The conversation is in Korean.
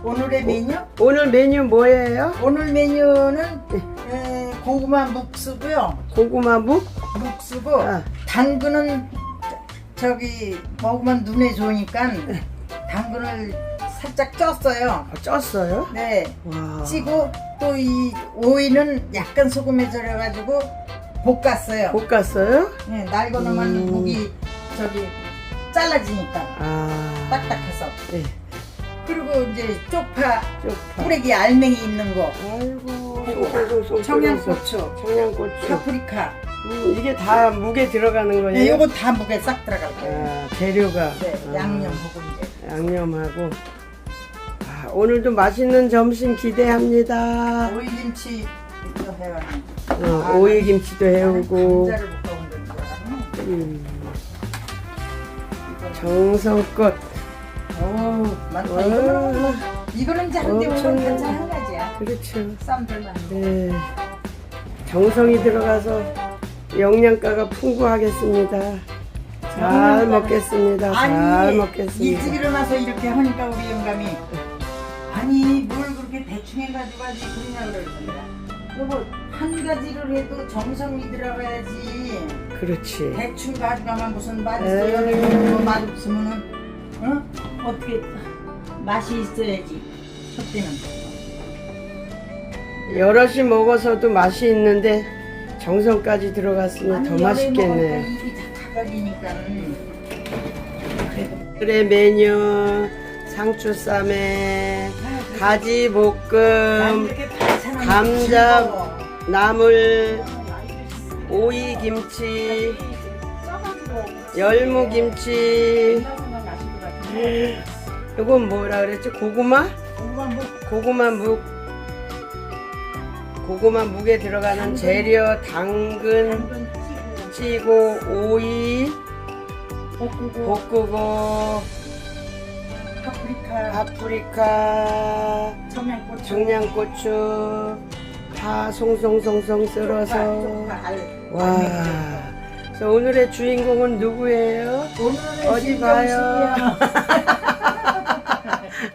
오늘의 메뉴? 오늘 메뉴 뭐예요? 오늘 메뉴는 고구마 묵수고요. 고구마 묵? 묵수고 아. 당근은 저기 먹으면 눈에 좋으니까 당근을 살짝 쪘어요. 쪘어요? 네. 와. 찌고 또 이 오이는 약간 소금에 절여가지고 볶았어요. 볶았어요? 네, 날고 나면 묵이 저기 잘라지니까 아. 딱딱해서. 네. 그리고 이제 쪽파, 뿌레기 알맹이 있는 거, 아이고. 청양고추, 청양고추. 파프리카. 이게 다 묵에 들어가는 거예요? 네, 요거 다 묵에 싹 들어갈 거예요. 아, 재료가. 네, 아, 양념하고 이제. 양념하고. 아, 오늘도 맛있는 점심 기대합니다. 오이김치 또 해와. 오이김치도 해오고. 감자를 볶아온다는 줄 알아? 정성껏. 오, 많다. 이거는 작은데 오늘 반찬 한 가지야. 그렇죠. 쌈들만. 네. 정성이 들어가서 영양가가 풍부하겠습니다. 잘 먹겠습니다. 잘 먹겠습니다. 일찍 일어나서 이렇게 하니까 우리 영감이 아니 뭘 그렇게 대충 해가지고 하지 그러냐 그러더라. 여보 한 가지를 해도 정성이 들어가야지. 그렇지. 대충 가져가면 무슨 맛있어요. 맛없으면은 어떻게 맛이 있어야지. 첫 때는. 여럿이 먹어서도 맛이 있는데 정성까지 들어갔으면 더 맛있겠네. 입이 다 가각이니까. 오늘의 메뉴 상추쌈에 가지볶음, 감자, 나물, 오이김치, 열무김치. 이건 뭐라 그랬지? 고구마? 고구마 묵에 들어가는 재료 당근 찌고 오이 볶고 파프리카 청양고추 다 송송송송 썰어서 와. 그래서 오늘의 주인공은 누구예요? 오늘은 어디 봐요?